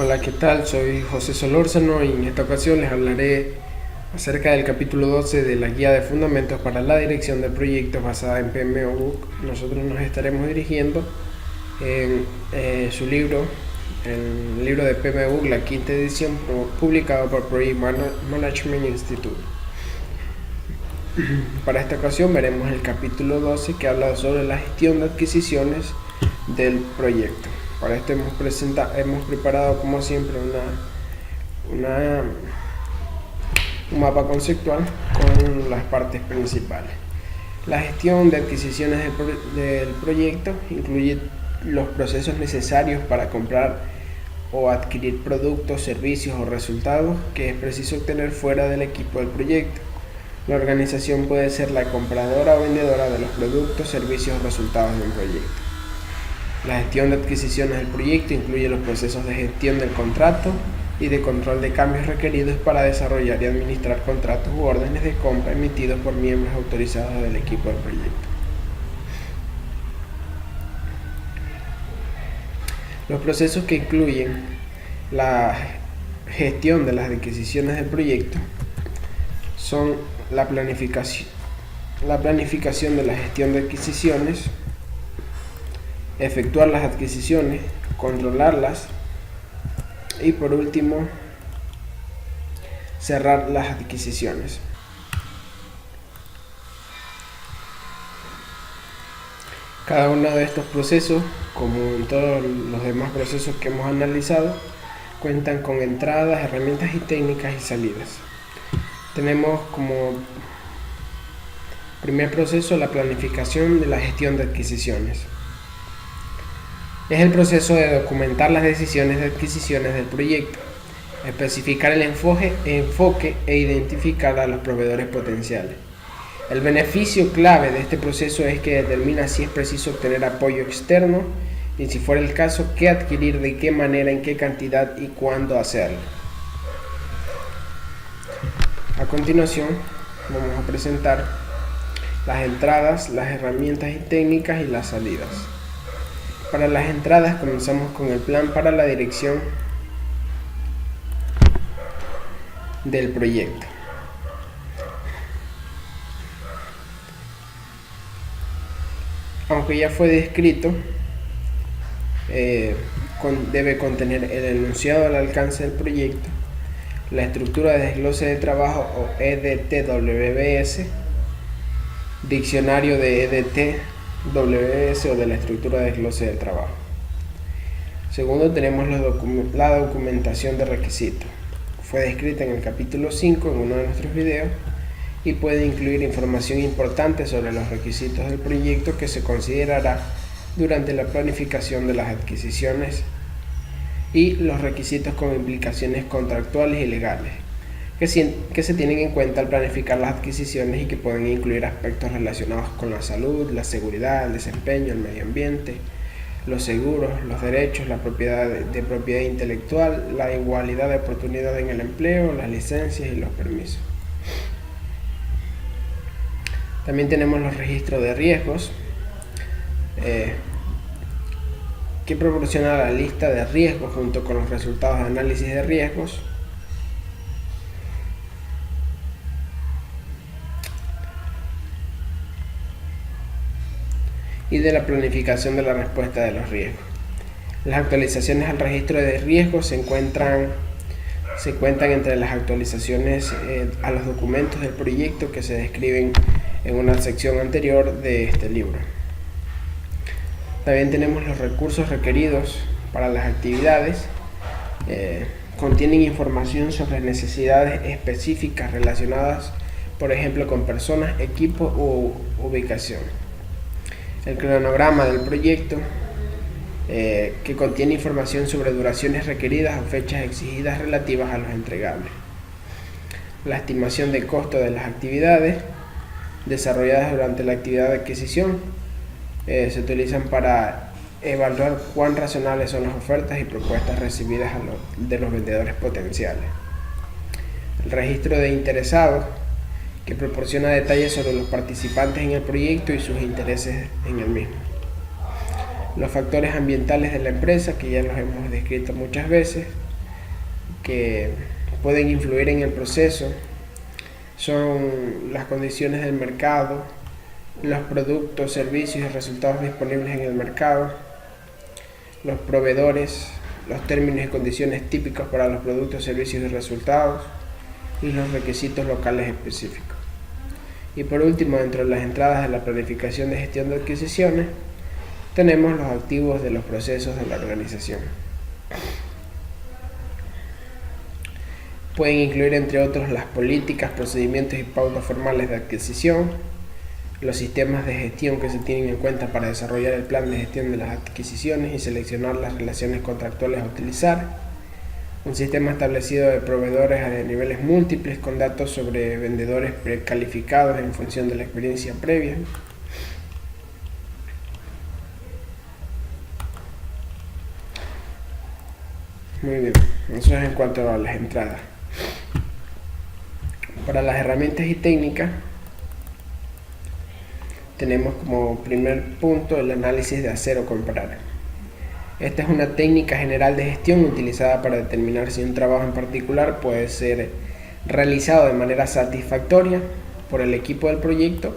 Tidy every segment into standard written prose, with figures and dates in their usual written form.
Hola, ¿qué tal? Soy José Solórzano y en esta ocasión les hablaré acerca del capítulo 12 de la Guía de Fundamentos para la Dirección de Proyectos basada en PMBOK. Nosotros nos estaremos dirigiendo en su libro, el libro de PMBOK, la quinta edición, publicado por Project Management Institute. Para esta ocasión veremos el capítulo 12 que habla sobre la gestión de adquisiciones del proyecto. Para esto hemos preparado como siempre un mapa conceptual con las partes principales. La gestión de adquisiciones del proyecto incluye los procesos necesarios para comprar o adquirir productos, servicios o resultados que es preciso obtener fuera del equipo del proyecto. La organización puede ser la compradora o vendedora de los productos, servicios o resultados de un proyecto. La gestión de adquisiciones del proyecto incluye los procesos de gestión del contrato y de control de cambios requeridos para desarrollar y administrar contratos u órdenes de compra emitidos por miembros autorizados del equipo del proyecto. Los procesos que incluyen la gestión de las adquisiciones del proyecto son la planificación de la gestión de adquisiciones, efectuar las adquisiciones, controlarlas y por último cerrar las adquisiciones. Cada uno de estos procesos, como en todos los demás procesos que hemos analizado, cuentan con entradas, herramientas y técnicas y salidas. Tenemos como primer proceso la planificación de la gestión de adquisiciones. Es el proceso de documentar las decisiones de adquisiciones del proyecto, especificar el enfoque e identificar a los proveedores potenciales. El beneficio clave de este proceso es que determina si es preciso obtener apoyo externo y, si fuera el caso, qué adquirir, de qué manera, en qué cantidad y cuándo hacerlo. A continuación, vamos a presentar las entradas, las herramientas y técnicas y las salidas. Para las entradas comenzamos con el plan para la dirección del proyecto. Aunque ya fue descrito, debe contener el enunciado al alcance del proyecto, la estructura de desglose de trabajo o EDTWS, diccionario de EDTWS o de la estructura de desglose del trabajo. Segundo, tenemos la documentación de requisitos. Fue descrita en el capítulo 5 en uno de nuestros videos y puede incluir información importante sobre los requisitos del proyecto que se considerará durante la planificación de las adquisiciones y los requisitos con implicaciones contractuales y legales que se tienen en cuenta al planificar las adquisiciones y que pueden incluir aspectos relacionados con la salud, la seguridad, el desempeño, el medio ambiente, los seguros, los derechos, la propiedad intelectual, la igualdad de oportunidad en el empleo, las licencias y los permisos. También tenemos los registros de riesgos, que proporciona la lista de riesgos junto con los resultados de análisis de riesgos. Y de la planificación de la respuesta de los riesgos. Las actualizaciones al registro de riesgos se cuentan entre las actualizaciones a los documentos del proyecto que se describen en una sección anterior de este libro. También tenemos los recursos requeridos para las actividades. Contienen información sobre necesidades específicas relacionadas, por ejemplo, con personas, equipo u ubicación. El cronograma del proyecto, que contiene información sobre duraciones requeridas o fechas exigidas relativas a los entregables. La estimación de costo de las actividades desarrolladas durante la actividad de adquisición se utilizan para evaluar cuán razonables son las ofertas y propuestas recibidas de los vendedores potenciales. El registro de interesados, que proporciona detalles sobre los participantes en el proyecto y sus intereses en el mismo. Los factores ambientales de la empresa, que ya los hemos descrito muchas veces, que pueden influir en el proceso son las condiciones del mercado, los productos, servicios y resultados disponibles en el mercado, los proveedores, los términos y condiciones típicos para los productos, servicios y resultados, y los requisitos locales específicos. Y por último, dentro de las entradas de la planificación de gestión de adquisiciones, tenemos los activos de los procesos de la organización. Pueden incluir, entre otros, las políticas, procedimientos y pautas formales de adquisición, los sistemas de gestión que se tienen en cuenta para desarrollar el plan de gestión de las adquisiciones y seleccionar las relaciones contractuales a utilizar, un sistema establecido de proveedores a niveles múltiples con datos sobre vendedores precalificados en función de la experiencia previa, muy bien, eso es en cuanto a las entradas. Para las herramientas y técnicas, tenemos como primer punto el análisis de hacer o comprar. Esta es una técnica general de gestión utilizada para determinar si un trabajo en particular puede ser realizado de manera satisfactoria por el equipo del proyecto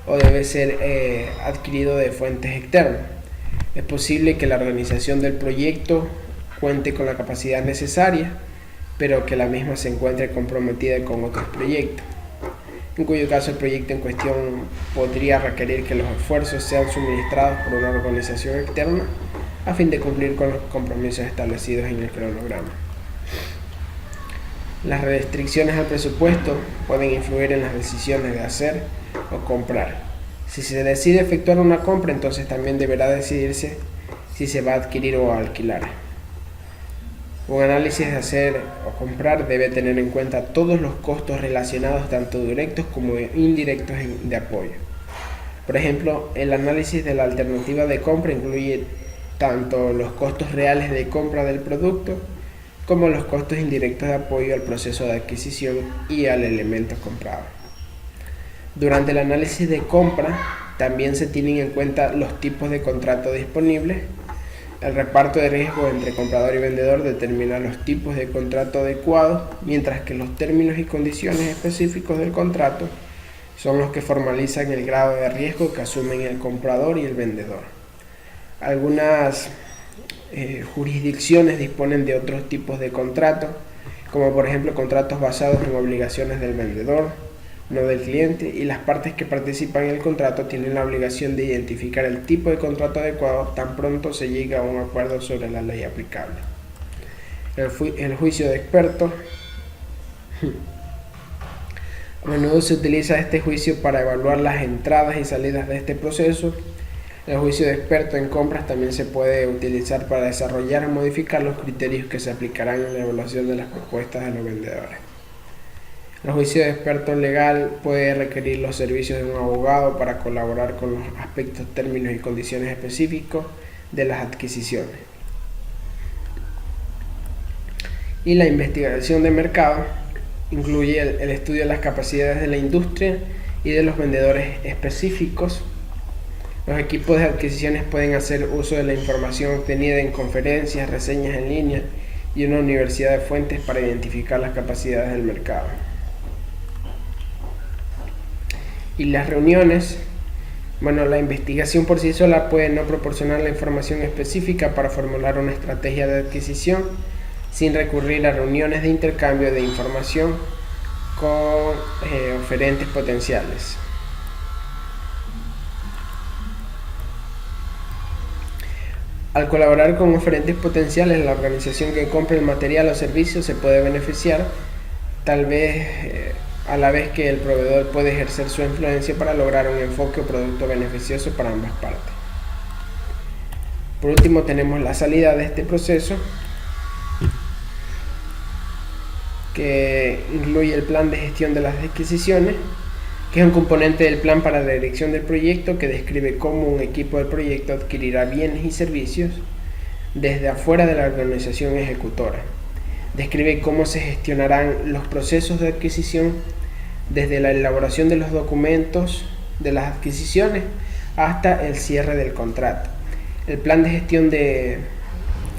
o debe ser adquirido de fuentes externas. Es posible que la organización del proyecto cuente con la capacidad necesaria, pero que la misma se encuentre comprometida con otros proyectos, en cuyo caso el proyecto en cuestión podría requerir que los esfuerzos sean suministrados por una organización externa a fin de cumplir con los compromisos establecidos en el cronograma. Las restricciones al presupuesto pueden influir en las decisiones de hacer o comprar. Si se decide efectuar una compra, entonces también deberá decidirse si se va a adquirir o alquilar. Un análisis de hacer o comprar debe tener en cuenta todos los costos relacionados, tanto directos como indirectos de apoyo. Por ejemplo, el análisis de la alternativa de compra incluye tanto los costos reales de compra del producto como los costos indirectos de apoyo al proceso de adquisición y al elemento comprado. Durante el análisis de compra también se tienen en cuenta los tipos de contrato disponibles. El reparto de riesgo entre comprador y vendedor determina los tipos de contrato adecuados, mientras que los términos y condiciones específicos del contrato son los que formalizan el grado de riesgo que asumen el comprador y el vendedor. Algunas jurisdicciones disponen de otros tipos de contratos, como por ejemplo contratos basados en obligaciones del vendedor, no del cliente, y las partes que participan en el contrato tienen la obligación de identificar el tipo de contrato adecuado tan pronto se llega a un acuerdo sobre la ley aplicable. El juicio de expertos. A menudo se utiliza este juicio para evaluar las entradas y salidas de este proceso. El juicio de experto en compras también se puede utilizar para desarrollar o modificar los criterios que se aplicarán en la evaluación de las propuestas de los vendedores. El juicio de experto legal puede requerir los servicios de un abogado para colaborar con los aspectos, términos y condiciones específicos de las adquisiciones. Y la investigación de mercado incluye el estudio de las capacidades de la industria y de los vendedores específicos. Los equipos de adquisiciones pueden hacer uso de la información obtenida en conferencias, reseñas en línea y una universidad de fuentes para identificar las capacidades del mercado. Y las reuniones, la investigación por sí sola puede no proporcionar la información específica para formular una estrategia de adquisición sin recurrir a reuniones de intercambio de información con oferentes potenciales. Al colaborar con oferentes potenciales, la organización que compre el material o servicio se puede beneficiar, tal vez a la vez que el proveedor puede ejercer su influencia para lograr un enfoque o producto beneficioso para ambas partes. Por último, tenemos la salida de este proceso, que incluye el plan de gestión de las adquisiciones, que es un componente del plan para la dirección del proyecto que describe cómo un equipo del proyecto adquirirá bienes y servicios desde afuera de la organización ejecutora. Describe cómo se gestionarán los procesos de adquisición desde la elaboración de los documentos de las adquisiciones hasta el cierre del contrato. El plan de gestión de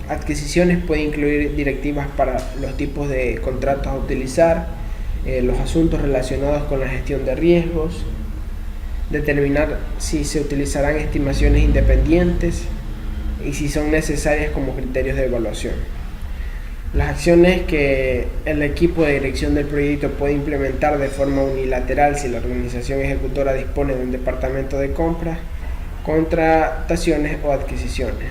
adquisiciones puede incluir directivas para los tipos de contratos a utilizar, los asuntos relacionados con la gestión de riesgos, determinar si se utilizarán estimaciones independientes y si son necesarias como criterios de evaluación. Las acciones que el equipo de dirección del proyecto puede implementar de forma unilateral si la organización ejecutora dispone de un departamento de compras, contrataciones o adquisiciones.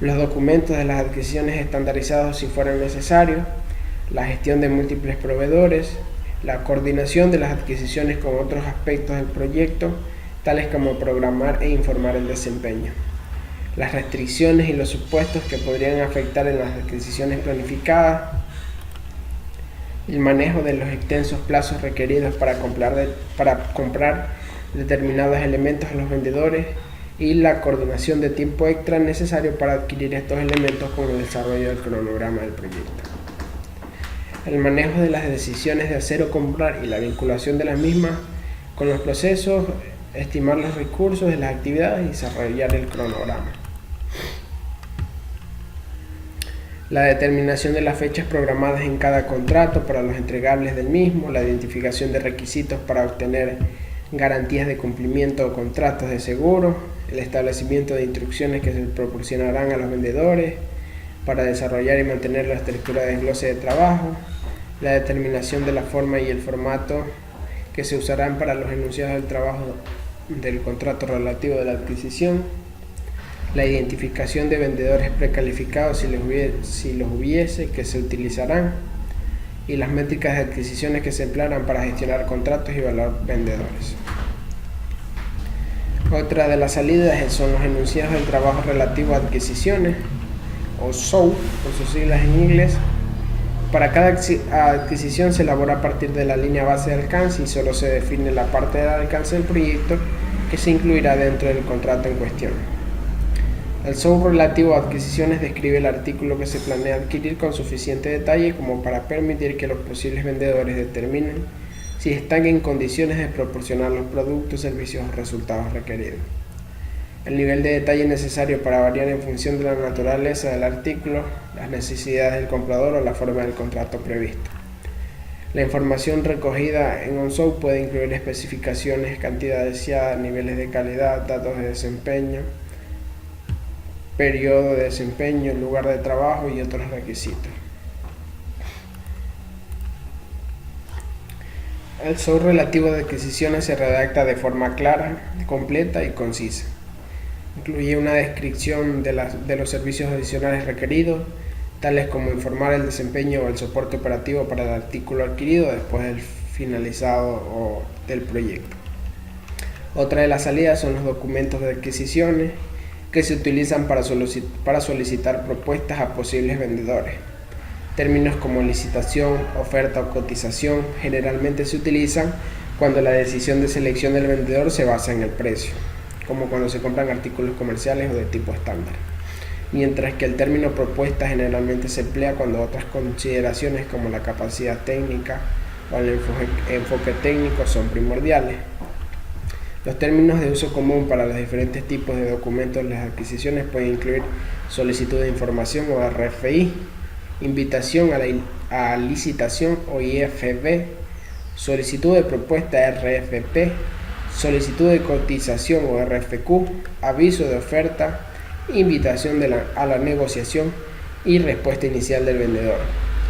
Los documentos de las adquisiciones estandarizados si fueran necesarios, la gestión de múltiples proveedores, la coordinación de las adquisiciones con otros aspectos del proyecto, tales como programar e informar el desempeño. Las restricciones y los supuestos que podrían afectar en las adquisiciones planificadas, el manejo de los extensos plazos requeridos para comprar determinados elementos a los vendedores y la coordinación de tiempo extra necesario para adquirir estos elementos con el desarrollo del cronograma del proyecto. El manejo de las decisiones de hacer o comprar y la vinculación de las mismas con los procesos, estimar los recursos de las actividades y desarrollar el cronograma. La determinación de las fechas programadas en cada contrato para los entregables del mismo, la identificación de requisitos para obtener garantías de cumplimiento o contratos de seguro, el establecimiento de instrucciones que se proporcionarán a los vendedores para desarrollar y mantener la estructura de desglose de trabajo, la determinación de la forma y el formato que se usarán para los enunciados del trabajo del contrato relativo de la adquisición, la identificación de vendedores precalificados si los hubiese que se utilizarán y las métricas de adquisiciones que se emplearán para gestionar contratos y evaluar vendedores. Otra de las salidas son los enunciados del trabajo relativo a adquisiciones o SOW por sus siglas en inglés. Para cada adquisición se elabora a partir de la línea base de alcance y solo se define la parte del alcance del proyecto que se incluirá dentro del contrato en cuestión. El SOW relativo a adquisiciones describe el artículo que se planea adquirir con suficiente detalle como para permitir que los posibles vendedores determinen si están en condiciones de proporcionar los productos, servicios o resultados requeridos. El nivel de detalle necesario para variar en función de la naturaleza del artículo, las necesidades del comprador o la forma del contrato previsto. La información recogida en un SOW puede incluir especificaciones, cantidad deseada, niveles de calidad, datos de desempeño, periodo de desempeño, lugar de trabajo y otros requisitos. El SOW relativo a adquisiciones se redacta de forma clara, completa y concisa. Incluye una descripción de los servicios adicionales requeridos, tales como informar el desempeño o el soporte operativo para el artículo adquirido después del finalizado del proyecto. Otra de las salidas son los documentos de adquisiciones que se utilizan para solicitar propuestas a posibles vendedores. Términos como licitación, oferta o cotización generalmente se utilizan cuando la decisión de selección del vendedor se basa en el precio, como cuando se compran artículos comerciales o de tipo estándar, mientras que el término propuesta generalmente se emplea cuando otras consideraciones como la capacidad técnica o el enfoque técnico son primordiales. Los términos de uso común para los diferentes tipos de documentos de las adquisiciones pueden incluir solicitud de información o RFI, invitación a licitación o IFB, solicitud de propuesta RFP, solicitud de cotización o RFQ, aviso de oferta, invitación a la negociación y respuesta inicial del vendedor.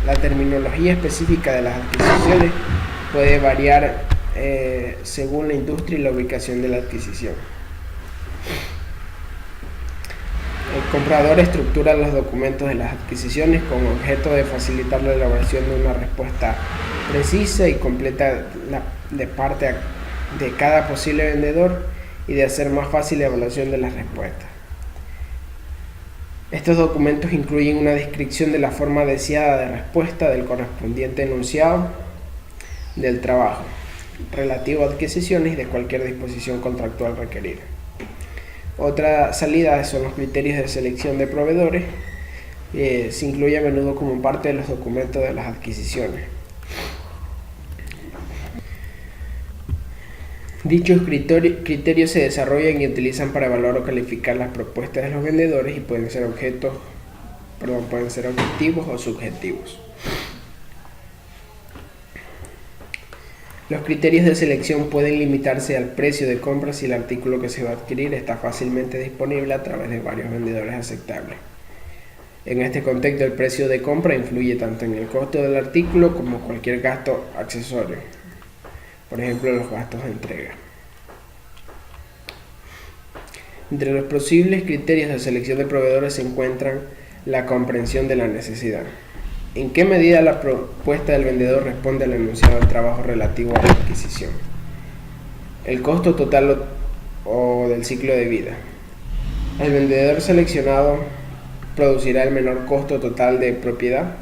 La terminología específica de las adquisiciones puede variar según la industria y la ubicación de la adquisición. El comprador estructura los documentos de las adquisiciones con objeto de facilitar la elaboración de una respuesta precisa y completa de parte de cada posible vendedor y de hacer más fácil la evaluación de las respuestas. Estos documentos incluyen una descripción de la forma deseada de respuesta del correspondiente enunciado del trabajo relativo a adquisiciones y de cualquier disposición contractual requerida. Otra salida son los criterios de selección de proveedores. Se incluye a menudo como parte de los documentos de las adquisiciones. Dichos criterios se desarrollan y utilizan para evaluar o calificar las propuestas de los vendedores y pueden ser objeto pueden ser objetivos o subjetivos. Los criterios de selección pueden limitarse al precio de compra si el artículo que se va a adquirir está fácilmente disponible a través de varios vendedores aceptables. En este contexto, el precio de compra influye tanto en el costo del artículo como cualquier gasto accesorio, por ejemplo, los gastos de entrega. Entre los posibles criterios de selección de proveedores se encuentran la comprensión de la necesidad. ¿En qué medida la propuesta del vendedor responde al enunciado del trabajo relativo a la adquisición? El costo total o del ciclo de vida. El vendedor seleccionado producirá el menor costo total de propiedad,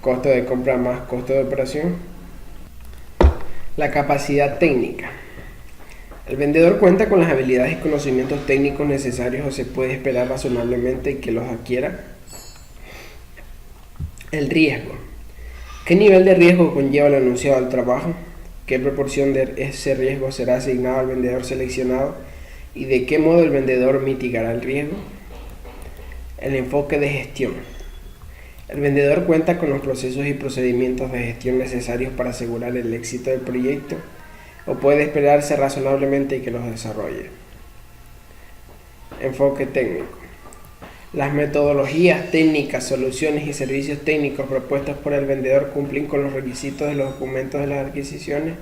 costo de compra más costo de operación. La capacidad técnica. El vendedor cuenta con las habilidades y conocimientos técnicos necesarios o se puede esperar razonablemente que los adquiera. El riesgo. ¿Qué nivel de riesgo conlleva el enunciado del trabajo? ¿Qué proporción de ese riesgo será asignado al vendedor seleccionado? ¿Y de qué modo el vendedor mitigará el riesgo? El enfoque de gestión. El vendedor cuenta con los procesos y procedimientos de gestión necesarios para asegurar el éxito del proyecto o puede esperarse razonablemente que los desarrolle. Enfoque técnico. Las metodologías, técnicas, soluciones y servicios técnicos propuestos por el vendedor cumplen con los requisitos de los documentos de las adquisiciones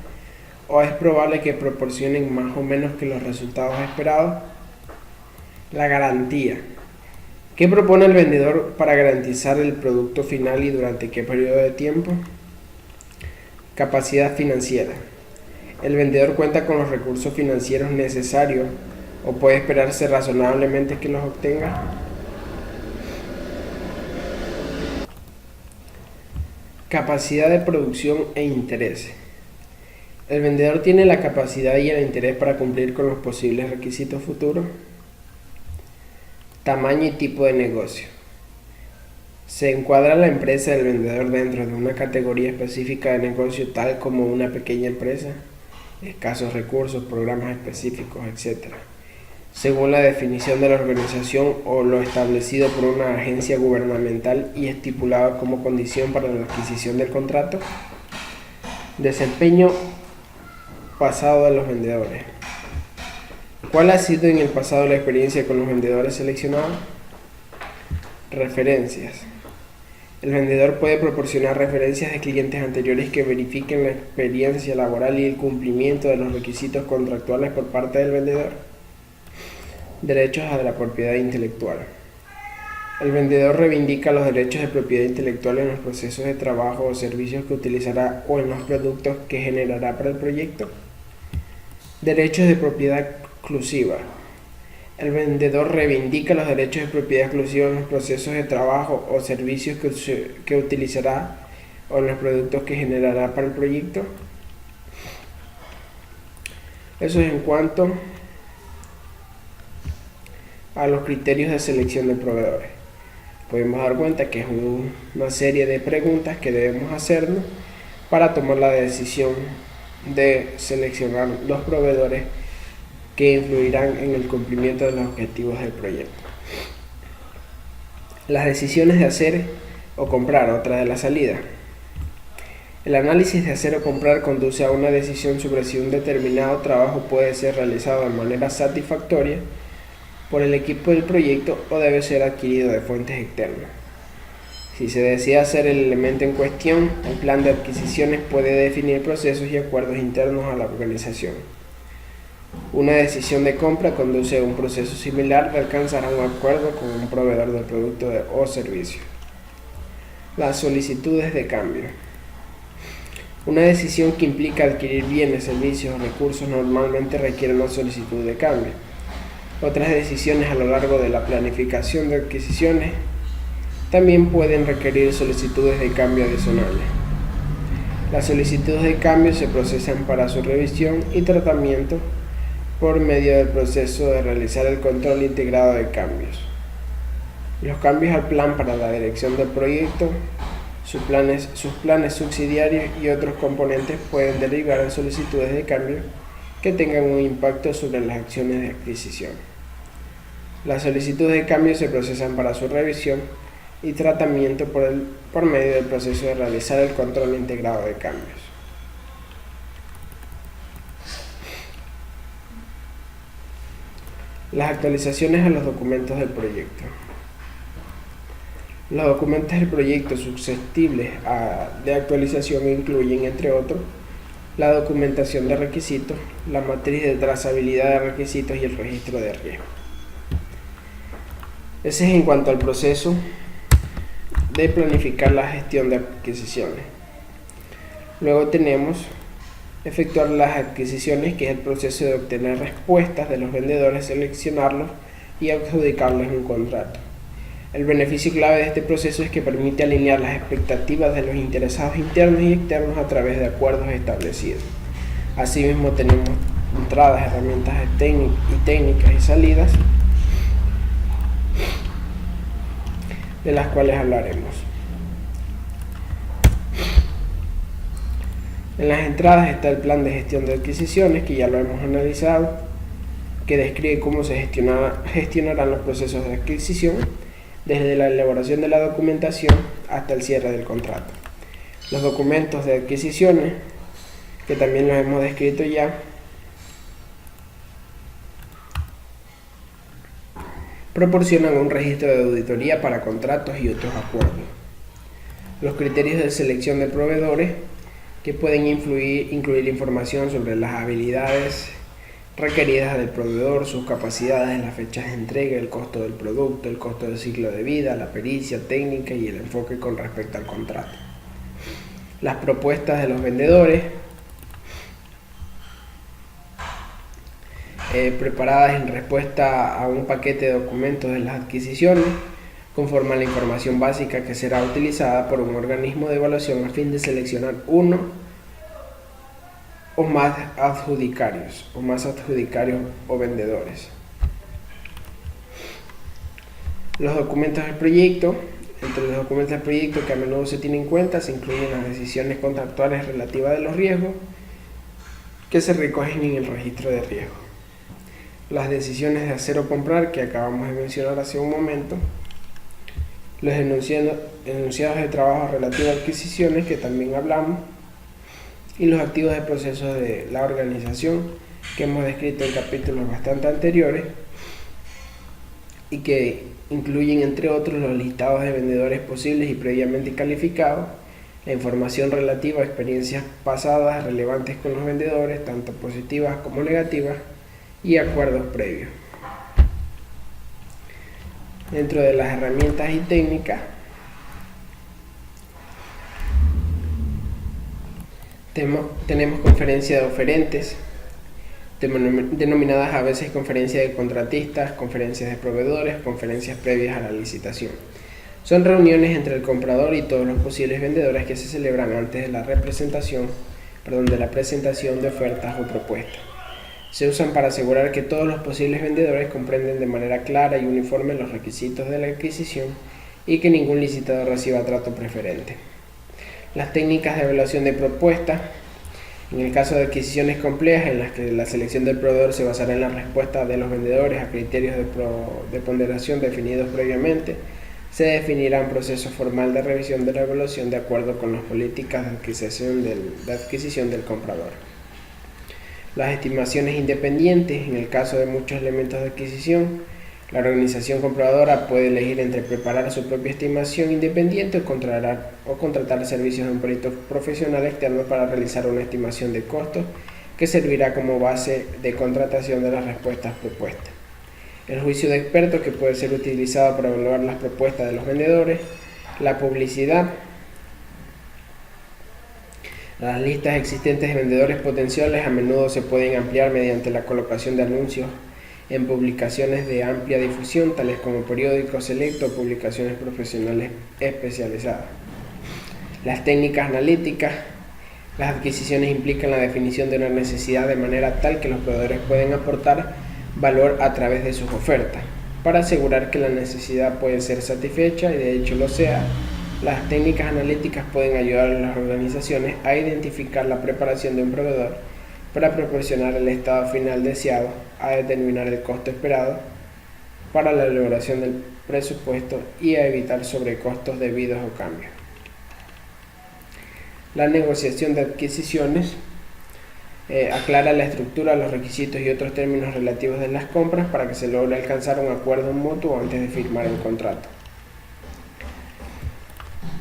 o es probable que proporcionen más o menos que los resultados esperados. La garantía. ¿Qué propone el vendedor para garantizar el producto final y durante qué periodo de tiempo? Capacidad financiera. El vendedor cuenta con los recursos financieros necesarios o puede esperarse razonablemente que los obtenga. Capacidad de producción e interés. El vendedor tiene la capacidad y el interés para cumplir con los posibles requisitos futuros. Tamaño y tipo de negocio. Se encuadra la empresa del vendedor dentro de una categoría específica de negocio tal como una pequeña empresa, escasos recursos, programas específicos, etc. Según la definición de la organización o lo establecido por una agencia gubernamental y estipulado como condición para la adquisición del contrato. Desempeño pasado de los vendedores. ¿Cuál ha sido en el pasado la experiencia con los vendedores seleccionados? Referencias. El vendedor puede proporcionar referencias de clientes anteriores que verifiquen la experiencia laboral y el cumplimiento de los requisitos contractuales por parte del vendedor. Derechos a la propiedad intelectual. El vendedor reivindica los derechos de propiedad intelectual en los procesos de trabajo o servicios que utilizará o en los productos que generará para el proyecto. Derechos de propiedad exclusiva. El vendedor reivindica los derechos de propiedad exclusiva en los procesos de trabajo o servicios que utilizará o en los productos que generará para el proyecto. Eso es en cuanto a los criterios de selección de proveedores. Podemos dar cuenta que es una serie de preguntas que debemos hacernos para tomar la decisión de seleccionar los proveedores que influirán en el cumplimiento de los objetivos del proyecto. Las decisiones de hacer o comprar, otra de la salida. El análisis de hacer o comprar conduce a una decisión sobre si un determinado trabajo puede ser realizado de manera satisfactoria por el equipo del proyecto o debe ser adquirido de fuentes externas. Si se desea hacer el elemento en cuestión, el plan de adquisiciones puede definir procesos y acuerdos internos a la organización. Una decisión de compra conduce a un proceso similar de alcanzar un acuerdo con un proveedor de producto o servicio. Las solicitudes de cambio. Una decisión que implica adquirir bienes, servicios o recursos normalmente requiere una solicitud de cambio. Otras decisiones a lo largo de la planificación de adquisiciones también pueden requerir solicitudes de cambio adicionales. Las solicitudes de cambio se procesan para su revisión y tratamiento por medio del proceso de realizar el control integrado de cambios. Los cambios al plan para la dirección del proyecto, sus planes subsidiarios y otros componentes pueden derivar en solicitudes de cambio que tengan un impacto sobre las acciones de adquisición. Las solicitudes de cambio se procesan para su revisión y tratamiento por medio del proceso de realizar el control integrado de cambios. Las actualizaciones a los documentos del proyecto. Los documentos del proyecto susceptibles de actualización incluyen, entre otros, la documentación de requisitos, la matriz de trazabilidad de requisitos y el registro de riesgo. Ese es en cuanto al proceso de planificar la gestión de adquisiciones. Luego tenemos efectuar las adquisiciones, que es el proceso de obtener respuestas de los vendedores, seleccionarlos y adjudicarles un contrato. El beneficio clave de este proceso es que permite alinear las expectativas de los interesados internos y externos a través de acuerdos establecidos. Asimismo tenemos entradas, herramientas técnicas y salidas, de las cuales hablaremos. En las entradas está el plan de gestión de adquisiciones, que ya lo hemos analizado, que describe cómo se gestionarán los procesos de adquisición, desde la elaboración de la documentación hasta el cierre del contrato. Los documentos de adquisiciones, que también los hemos descrito ya, proporcionan un registro de auditoría para contratos y otros acuerdos. Los criterios de selección de proveedores, que pueden incluir información sobre las habilidades requeridas del proveedor, sus capacidades, las fechas de entrega, el costo del producto, el costo del ciclo de vida, la pericia técnica y el enfoque con respecto al contrato. Las propuestas de los vendedores, preparadas en respuesta a un paquete de documentos de las adquisiciones, conforme a la información básica que será utilizada por un organismo de evaluación a fin de seleccionar uno o más adjudicarios o vendedores. Los documentos del proyecto. Entre los documentos del proyecto que a menudo se tienen en cuenta se incluyen las decisiones contractuales relativas de los riesgos que se recogen en el registro de riesgo, las decisiones de hacer o comprar que acabamos de mencionar hace un momento, los enunciados de trabajo relativos a adquisiciones que también hablamos, y los activos de procesos de la organización que hemos descrito en capítulos bastante anteriores y que incluyen, entre otros, los listados de vendedores posibles y previamente calificados, la información relativa a experiencias pasadas relevantes con los vendedores, tanto positivas como negativas, y acuerdos previos. Dentro de las herramientas y técnicas tenemos conferencia de oferentes, denominadas a veces conferencias de contratistas, conferencias de proveedores, conferencias previas a la licitación. Son reuniones entre el comprador y todos los posibles vendedores que se celebran antes de la presentación de ofertas o propuestas. Se usan para asegurar que todos los posibles vendedores comprenden de manera clara y uniforme los requisitos de la adquisición y que ningún licitador reciba trato preferente. Las técnicas de evaluación de propuestas. En el caso de adquisiciones complejas en las que la selección del proveedor se basará en la respuesta de los vendedores a criterios de ponderación definidos previamente, se definirá un proceso formal de revisión de la evaluación de acuerdo con las políticas de adquisición del comprador. Las estimaciones independientes. En el caso de muchos elementos de adquisición, la organización compradora puede elegir entre preparar su propia estimación independiente o contratar servicios de un perito profesional externo para realizar una estimación de costos que servirá como base de contratación de las respuestas propuestas. El juicio de expertos, que puede ser utilizado para evaluar las propuestas de los vendedores. La publicidad. Las listas existentes de vendedores potenciales a menudo se pueden ampliar mediante la colocación de anuncios en publicaciones de amplia difusión, tales como periódicos selectos o publicaciones profesionales especializadas. Las técnicas analíticas. Las adquisiciones implican la definición de una necesidad de manera tal que los proveedores pueden aportar valor a través de sus ofertas. Para asegurar que la necesidad puede ser satisfecha, y de hecho lo sea, las técnicas analíticas pueden ayudar a las organizaciones a identificar la preparación de un proveedor para proporcionar el estado final deseado, a determinar el costo esperado para la elaboración presupuesto y a evitar sobrecostos debidos a cambios. La negociación de adquisiciones aclara la estructura, los requisitos y otros términos relativos de las compras para que se logre alcanzar un acuerdo mutuo antes de firmar el contrato.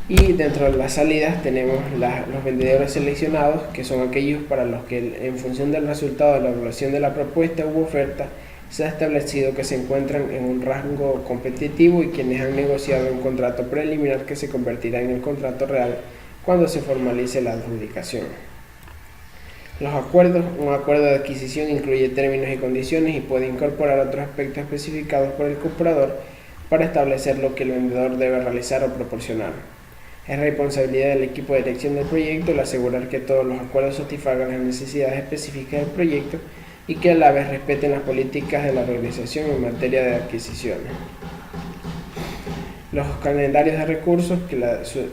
Y dentro de las salidas tenemos los vendedores seleccionados, que son aquellos para los que en función del resultado de la evaluación de la propuesta u oferta se ha establecido que se encuentran en un rango competitivo y quienes han negociado un contrato preliminar que se convertirá en el contrato real cuando se formalice la adjudicación. Los acuerdos. Un acuerdo de adquisición incluye términos y condiciones y puede incorporar otros aspectos especificados por el comprador para establecer lo que el vendedor debe realizar o proporcionar. Es responsabilidad del equipo de dirección del proyecto el asegurar que todos los acuerdos satisfagan las necesidades específicas del proyecto y que a la vez respeten las políticas de la organización en materia de adquisiciones. Los calendarios de recursos, que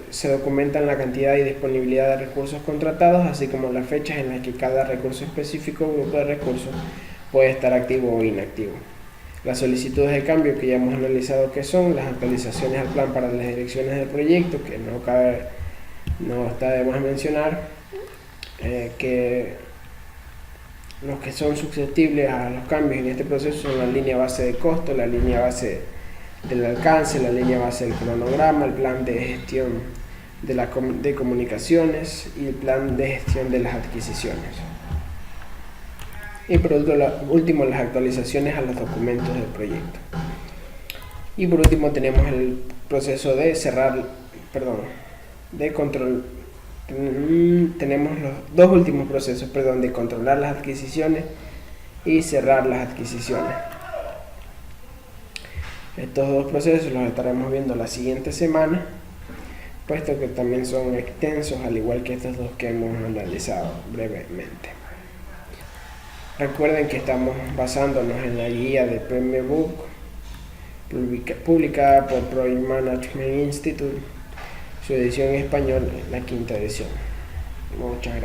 se documentan la cantidad y disponibilidad de recursos contratados, así como las fechas en las que cada recurso específico o grupo de recursos puede estar activo o inactivo. Las solicitudes de cambio, que ya hemos analizado que son las actualizaciones al plan para las direcciones del proyecto, que no está de más mencionar, que los que son susceptibles a los cambios en este proceso son la línea base de costo, la línea base del alcance, la línea base del cronograma, el plan de gestión de comunicaciones y el plan de gestión de las adquisiciones. Y por último, las actualizaciones a los documentos del proyecto. Y por último tenemos el proceso de control. Tenemos los dos últimos procesos, de controlar las adquisiciones y cerrar las adquisiciones. Estos dos procesos los estaremos viendo la siguiente semana, puesto que también son extensos, al igual que estos dos que hemos analizado brevemente. Recuerden que estamos basándonos en la guía de PMBOK, publicada por Project Management Institute, su edición en español, la 5ª edición. Muchas gracias.